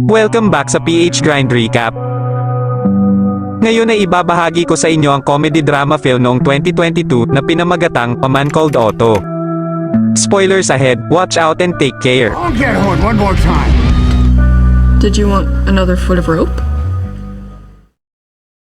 Welcome back sa PH Grind Recap. Ngayon ay ibabahagi ko sa inyo ang comedy drama film noong 2022 na pinamagatang A Man Called Otto. Spoilers ahead, watch out and take care. I'll get horn one more time. Did you want another foot of rope?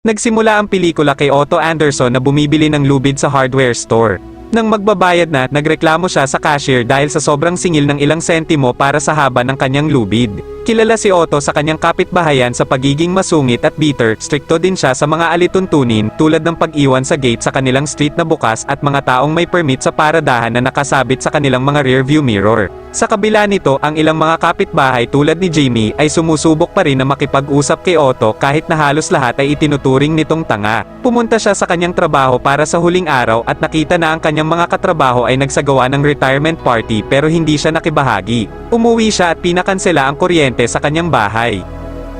Nagsimula ang pelikula kay Otto Anderson na bumibili ng lubid sa hardware store. Nang magbabayad na, nagreklamo siya sa cashier dahil sa sobrang singil ng ilang sentimo para sa haba ng kanyang lubid. Kilala si Otto sa kanyang kapitbahayan sa pagiging masungit at bitter, strikto din siya sa mga alituntunin tulad ng pag-iwan sa gate sa kanilang street na bukas at mga taong may permit sa paradahan na nakasabit sa kanilang mga rearview mirror. Sa kabila nito, ang ilang mga kapitbahay tulad ni Jamie ay sumusubok pa rin na makipag-usap kay Otto kahit na halos lahat ay itinuturing nitong tanga. Pumunta siya sa kanyang trabaho para sa huling araw at nakita na ang kanyang mga katrabaho ay nagsagawa ng retirement party pero hindi siya nakibahagi. Umuwi siya at pinakansela ang kuryente sa kanyang bahay.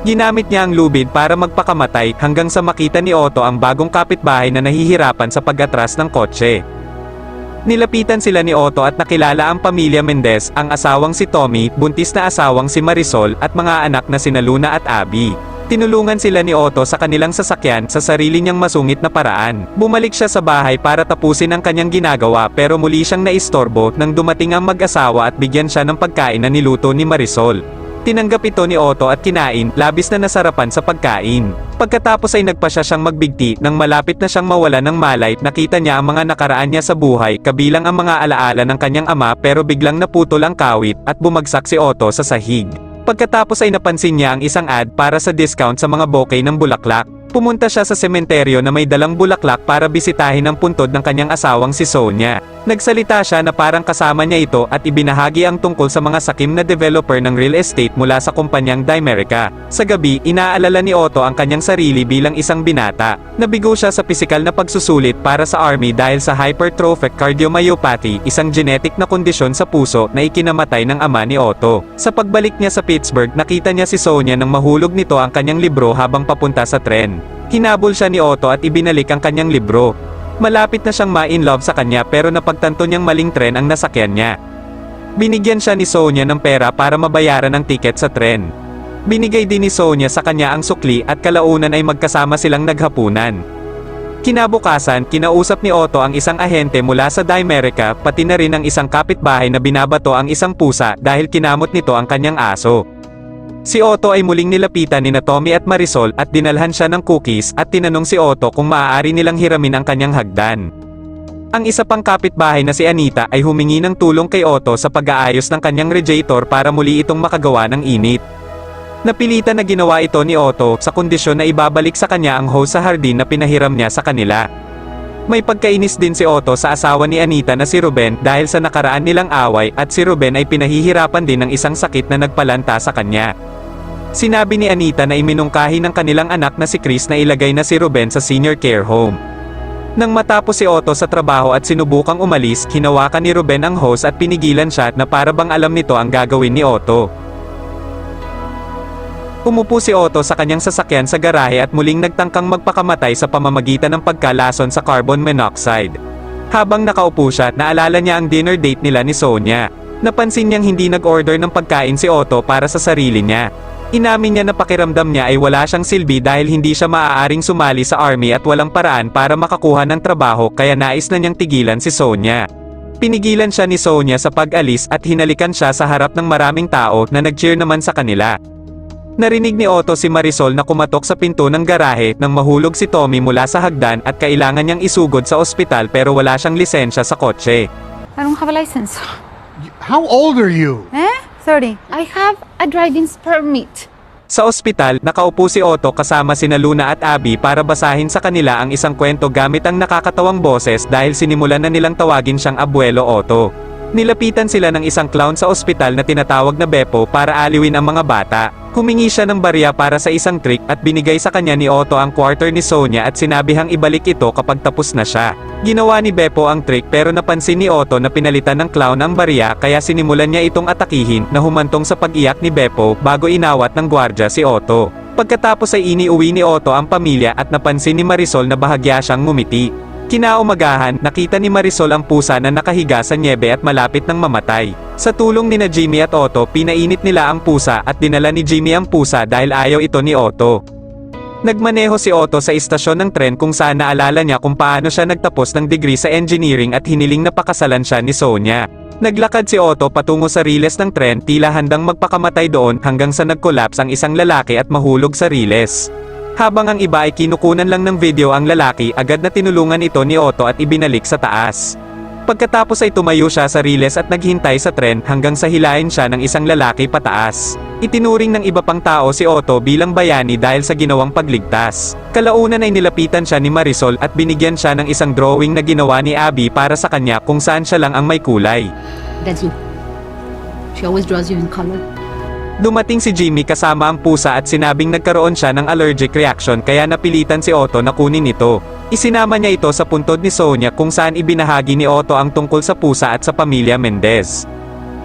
Ginamit niya ang lubid para magpakamatay hanggang sa makita ni Otto ang bagong kapitbahay na nahihirapan sa pag-atras ng kotse. Nilapitan sila ni Otto at nakilala ang pamilya Mendez, ang asawang si Tommy, buntis na asawang si Marisol at mga anak na sina Luna at Abby. Tinulungan sila ni Otto sa kanilang sasakyan sa sarili niyang masungit na paraan. Bumalik siya sa bahay para tapusin ang kanyang ginagawa pero muli siyang naistorbo nang dumating ang mag-asawa at bigyan siya ng pagkain na niluto ni Marisol. Tinanggap ito ni Otto at kinain, labis na nasarapan sa pagkain. Pagkatapos ay nagpasya siyang magbigti nang malapit na siyang mawala ng malay, nakita niya ang mga nakaraan niya sa buhay kabilang ang mga alaala ng kanyang ama pero biglang naputol ang kawit at bumagsak si Otto sa sahig. Pagkatapos ay napansin niya ang isang ad para sa discount sa mga bouquet ng bulaklak. Pumunta siya sa sementeryo na may dalang bulaklak para bisitahin ang puntod ng kanyang asawang si Sonia. Nagsalita siya na parang kasama niya ito at ibinahagi ang tungkol sa mga sakim na developer ng real estate mula sa kumpanyang Dimerica. Sa gabi, inaalala ni Otto ang kanyang sarili bilang isang binata. Nabigo siya sa pisikal na pagsusulit para sa army dahil sa hypertrophic cardiomyopathy, isang genetic na kondisyon sa puso na ikinamatay ng ama ni Otto. Sa pagbalik niya sa Pittsburgh, nakita niya si Sonia nang mahulog nito ang kanyang libro habang papunta sa tren. Hinabol siya ni Otto at ibinalik ang kanyang libro. Malapit na siyang ma-in-love sa kanya pero napagtanto niyang maling tren ang nasakyan niya. Binigyan siya ni Sonia ng pera para mabayaran ang tiket sa tren. Binigay din ni Sonia sa kanya ang sukli at kalaunan ay magkasama silang naghapunan. Kinabukasan, kinausap ni Otto ang isang ahente mula sa Dimerica pati na rin ang isang kapitbahay na binabato ang isang pusa dahil kinamot nito ang kanyang aso. Si Otto ay muling nilapitan ni Tommy at Marisol at dinalhan siya ng cookies at tinanong si Otto kung maaari nilang hiramin ang kanyang hagdan. Ang isa pang kapitbahay na si Anita ay humingi ng tulong kay Otto sa pag-aayos ng kanyang radiator para muli itong makagawa ng init. Napilitan na ginawa ito ni Otto sa kondisyon na ibabalik sa kanya ang hose sa hardin na pinahiram niya sa kanila. May pagkainis din si Otto sa asawa ni Anita na si Ruben dahil sa nakaraan nilang away at si Ruben ay pinahihirapan din ng isang sakit na nagpalanta sa kanya. Sinabi ni Anita na iminungkahi ng kanilang anak na si Chris na ilagay na si Ruben sa senior care home. Nang matapos si Otto sa trabaho at sinubukang umalis, hinawakan ni Ruben ang hose at pinigilan siya na para bang alam nito ang gagawin ni Otto. Umupo si Otto sa kanyang sasakyan sa garahe at muling nagtangkang magpakamatay sa pamamagitan ng pagkalason sa carbon monoxide. Habang nakaupo siya, naalala niya ang dinner date nila ni Sonia. Napansin niyang hindi nag-order ng pagkain si Otto para sa sarili niya. Inamin niya na pakiramdam niya ay wala siyang silbi dahil hindi siya maaaring sumali sa army at walang paraan para makakuha ng trabaho kaya nais na niyang tigilan si Sonia. Pinigilan siya ni Sonia sa pag-alis at hinalikan siya sa harap ng maraming tao na nag-cheer naman sa kanila. Narinig ni Otto si Marisol na kumatok sa pinto ng garahe nang mahulog si Tommy mula sa hagdan at kailangan niyang isugod sa ospital pero wala siyang lisensya sa kotse. I don't have a license. How old are you? 30. I have a driving permit. Sa ospital, nakaupo si Otto kasama sina Luna at Abby para basahin sa kanila ang isang kwento gamit ang nakakatawang boses dahil sinimulan na nilang tawagin siyang Abuelo Otto. Nilapitan sila ng isang clown sa ospital na tinatawag na Beppo para aliwin ang mga bata. Humingi siya ng barya para sa isang trick at binigay sa kanya ni Otto ang quarter ni Sonia at sinabihang ibalik ito kapag tapos na siya. Ginawa ni Beppo ang trick pero napansin ni Otto na pinalitan ng clown ang barya kaya sinimulan niya itong atakihin na humantong sa pag-iyak ni Beppo bago inawat ng gwardya si Otto. Pagkatapos ay iniuwi ni Otto ang pamilya at napansin ni Marisol na bahagya siyang ngumiti. Kinaumagahan, nakita ni Marisol ang pusa na nakahiga sa nyebe at malapit ng mamatay. Sa tulong nina Jimmy at Otto, pinainit nila ang pusa at dinala ni Jimmy ang pusa dahil ayaw ito ni Otto. Nagmaneho si Otto sa istasyon ng tren kung saan naalala niya kung paano siya nagtapos ng degree sa engineering at hiniling na pakasalan siya ni Sonia. Naglakad si Otto patungo sa riles ng tren, tila handang magpakamatay doon hanggang sa nag-collapse ang isang lalaki at mahulog sa riles. Habang ang iba ay kinukunan lang ng video, ang lalaki agad na tinulungan ito ni Otto at ibinalik sa taas. Pagkatapos ay tumayo siya sa riles at naghintay sa tren hanggang sa hilahin siya ng isang lalaki pataas. Itinuring ng iba pang tao si Otto bilang bayani dahil sa ginawang pagligtas. Kalaunan ay nilapitan siya ni Marisol at binigyan siya ng isang drawing na ginawa ni Abby para sa kanya kung saan siya lang ang may kulay. That's you. She always draws you in color. Dumating si Jimmy kasama ang pusa at sinabing nagkaroon siya ng allergic reaction kaya napilitan si Otto na kunin ito. Isinama niya ito sa puntod ni Sonia kung saan ibinahagi ni Otto ang tungkol sa pusa at sa pamilya Mendez.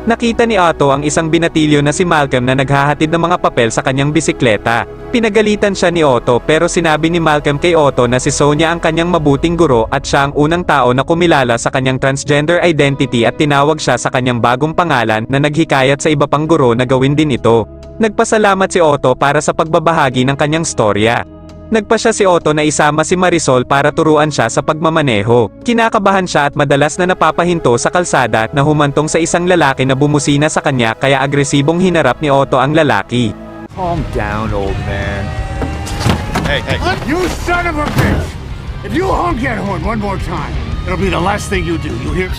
Nakita ni Otto ang isang binatilyo na si Malcolm na naghahatid ng mga papel sa kanyang bisikleta. Pinagalitan siya ni Otto pero sinabi ni Malcolm kay Otto na si Sonia ang kanyang mabuting guro at siya ang unang tao na kumilala sa kanyang transgender identity at tinawag siya sa kanyang bagong pangalan na naghikayat sa iba pang guro na gawin din ito. Nagpasalamat si Otto para sa pagbabahagi ng kanyang storya. Nagpasya si Otto na isama si Marisol para turuan siya sa pagmamaneho. Kinakabahan siya at madalas na napapahinto sa kalsada na humantong sa isang lalaki na bumusina sa kanya kaya agresibong hinarap ni Otto ang lalaki. Calm down, old man. Hey, hey. You son of a bitch! If you honk that horn one more time, it'll be the last thing you do. You hear?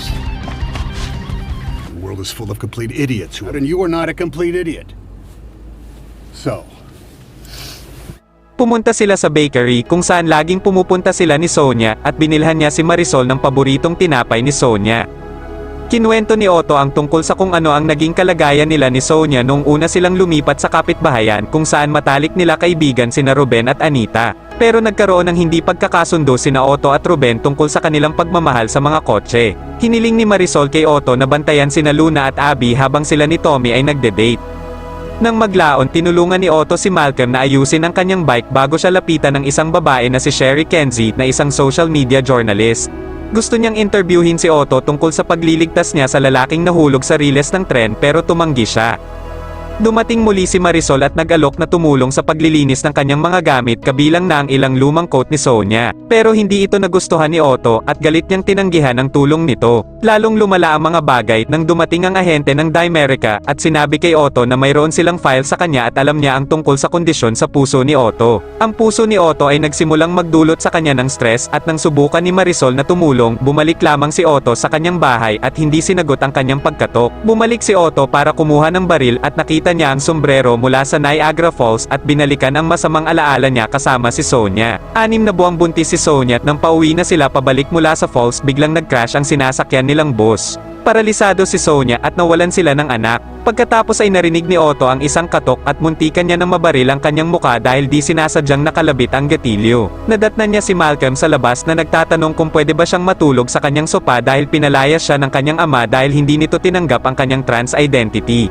The world is full of complete idiots, and you are not a complete idiot. So, Pumunta sila sa bakery kung saan laging pumupunta sila ni Sonia at binilhan niya si Marisol ng paboritong tinapay ni Sonia. Kinuwento ni Otto ang tungkol sa kung ano ang naging kalagayan nila ni Sonia nung una silang lumipat sa kapitbahayan kung saan matalik nila kaibigan sina Ruben at Anita. Pero nagkaroon ng hindi pagkakasundo sina Otto at Ruben tungkol sa kanilang pagmamahal sa mga kotse. Hiniling ni Marisol kay Otto na bantayan sina Luna at Abby habang sila ni Tommy ay nagde-date. Nang maglaon, tinulungan ni Otto si Malcolm na ayusin ang kanyang bike bago siya lapitan ng isang babae na si Sherry Kenzie na isang social media journalist. Gusto niyang interviewin si Otto tungkol sa pagliligtas niya sa lalaking nahulog sa riles ng tren pero tumanggi siya. Dumating muli si Marisol at nag-alok na tumulong sa paglilinis ng kanyang mga gamit kabilang na ang ilang lumang coat ni Sonia. Pero hindi ito nagustuhan ni Otto at galit niyang tinanggihan ang tulong nito. Lalong lumala ang mga bagay nang dumating ang ahente ng Dimerica at sinabi kay Otto na mayroon silang file sa kanya at alam niya ang tungkol sa kondisyon sa puso ni Otto. Ang puso ni Otto ay nagsimulang magdulot sa kanya ng stress at nang subukan ni Marisol na tumulong, bumalik lamang si Otto sa kanyang bahay at hindi sinagot ang kanyang pagkatok. Bumalik si Otto para kumuha ng baril at nakita niya ang sombrero mula sa Niagara Falls at binalikan ang masamang alaala niya kasama si Sonia. 6 na buwang buntis si Sonia at nang pauwi na sila pabalik mula sa falls biglang nag-crash ang sinasakyan nilang bus. Paralisado si Sonia at nawalan sila ng anak. Pagkatapos ay narinig ni Otto ang isang katok at muntikan niya ng mabaril ang kanyang muka dahil di sinasadyang nakalabit ang gatilyo. Nadatnan niya si Malcolm sa labas na nagtatanong kung pwede ba siyang matulog sa kanyang sopa dahil pinalayas siya ng kanyang ama dahil hindi nito tinanggap ang kanyang trans identity.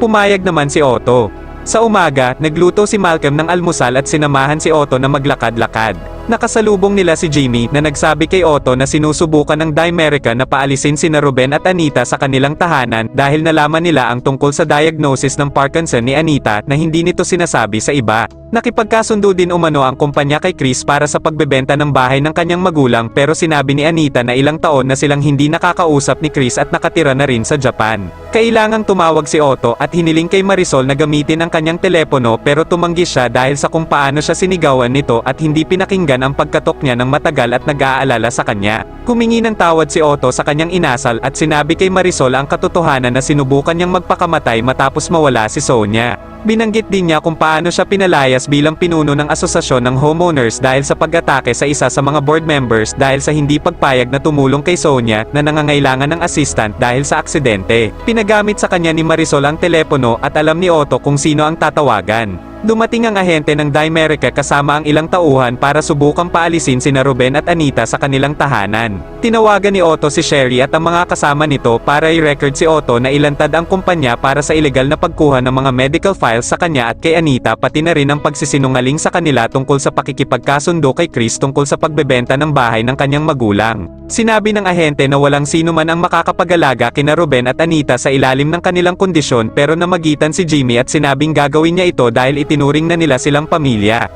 Pumayag naman si Otto. Sa umaga, nagluto si Malcolm ng almusal at sinamahan si Otto na maglakad-lakad. Nakasalubong nila si Jimmy na nagsabi kay Otto na sinusubukan ng Dimerica na paalisin sina Ruben at Anita sa kanilang tahanan dahil nalaman nila ang tungkol sa diagnosis ng Parkinson ni Anita na hindi nito sinasabi sa iba. Nakipagkasundo din umano ang kumpanya kay Chris para sa pagbebenta ng bahay ng kanyang magulang pero sinabi ni Anita na ilang taon na silang hindi nakakausap ni Chris at nakatira na rin sa Japan. Kailangang tumawag si Otto at hiniling kay Marisol na gamitin ang kanyang telepono pero tumanggi siya dahil sa kung paano siya sinigawan nito at hindi pinakinggan ang pagkatok niya ng matagal at nag-aalala sa kanya. Humingi ng tawad si Otto sa kanyang inasal at sinabi kay Marisol ang katotohanan na sinubukan niyang magpakamatay matapos mawala si Sonia. Binanggit din niya kung paano siya pinalayas bilang pinuno ng asosasyon ng homeowners dahil sa pag-atake sa isa sa mga board members dahil sa hindi pagpayag na tumulong kay Sonia na nangangailangan ng assistant dahil sa aksidente. Pinagamit sa kanya ni Marisol ang telepono at alam ni Otto kung sino ang tatawagan. Dumating ang ahente ng Dimerica kasama ang ilang tauhan para subukang paalisin sina Ruben at Anita sa kanilang tahanan. Tinawagan ni Otto si Sherry at ang mga kasama nito para i-record si Otto na ilantad ang kumpanya para sa ilegal na pagkuha ng mga medical files sa kanya at kay Anita, pati na rin ang pagsisinungaling sa kanila tungkol sa pakikipagkasundo kay Chris tungkol sa pagbebenta ng bahay ng kanyang magulang. Sinabi ng ahente na walang sino man ang makakapag-alaga kina Ruben at Anita sa ilalim ng kanilang kondisyon, pero namagitan si Jimmy at sinabing gagawin niya ito dahil itinuring na nila silang pamilya.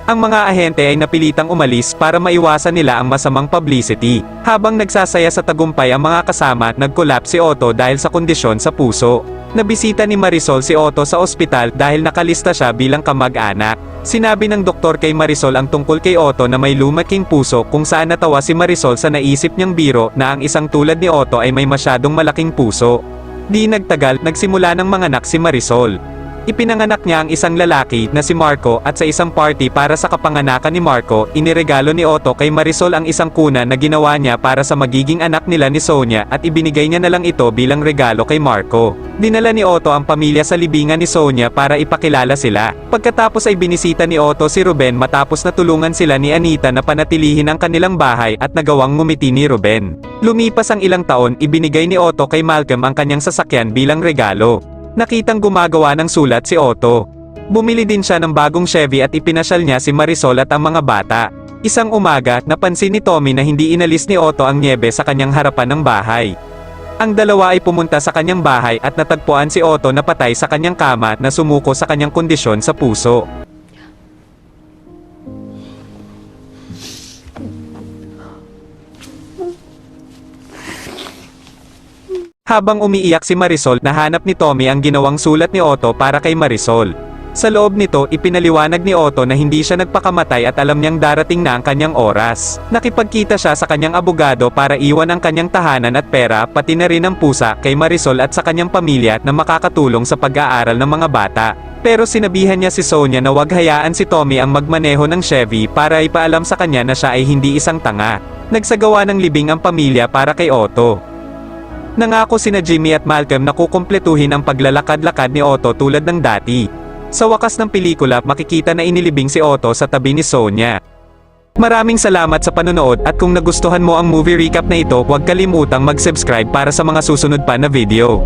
Ang mga ahente ay napilitang umalis para maiwasan nila ang masamang publicity. Habang nagsasaya sa tagumpay ang mga kasama, nag-collapse si Otto dahil sa kondisyon sa puso. Nabisita ni Marisol si Otto sa ospital dahil nakalista siya bilang kamag-anak. Sinabi ng doktor kay Marisol ang tungkol kay Otto na may lumaking puso, kung saan natawa si Marisol sa naisip niyang biro na ang isang tulad ni Otto ay may masyadong malaking puso. Di nagtagal, nagsimula ng manganak si Marisol. Ipinanganak niya ang isang lalaki na si Marco at sa isang party para sa kapanganakan ni Marco, iniregalo ni Otto kay Marisol ang isang kuna na ginawa niya para sa magiging anak nila ni Sonia at ibinigay niya na lang ito bilang regalo kay Marco. Dinala ni Otto ang pamilya sa libingan ni Sonia para ipakilala sila. Pagkatapos ay binisita ni Otto si Ruben matapos na tulungan sila ni Anita na panatilihin ang kanilang bahay at nagawang ngumiti ni Ruben. Lumipas ang ilang taon, ibinigay ni Otto kay Malcolm ang kanyang sasakyan bilang regalo. Nakitang gumagawa ng sulat si Otto. Bumili din siya ng bagong Chevy at ipinasyal niya si Marisol at ang mga bata. Isang umaga, napansin ni Tommy na hindi inalis ni Otto ang niebe sa kanyang harapan ng bahay. Ang dalawa ay pumunta sa kanyang bahay at natagpuan si Otto na patay sa kanyang kama na sumuko sa kanyang kondisyon sa puso. Habang umiiyak si Marisol, nahanap ni Tommy ang ginawang sulat ni Otto para kay Marisol. Sa loob nito, ipinaliwanag ni Otto na hindi siya nagpakamatay at alam niyang darating na ang kanyang oras. Nakipagkita siya sa kanyang abogado para iwan ang kanyang tahanan at pera, pati na rin ang pusa, kay Marisol at sa kanyang pamilya na makakatulong sa pag-aaral ng mga bata. Pero sinabihan niya si Sonia na wag hayaan si Tommy ang magmaneho ng Chevy para ipaalam sa kanya na siya ay hindi isang tanga. Nagsagawa ng libing ang pamilya para kay Otto. Nangako sina Jimmy at Malcolm na kukumpletuhin ang paglalakad-lakad ni Otto tulad ng dati. Sa wakas ng pelikula, makikita na inilibing si Otto sa tabi ni Sonia. Maraming salamat sa panonood at kung nagustuhan mo ang movie recap na ito, huwag kalimutang mag-subscribe para sa mga susunod pa na video.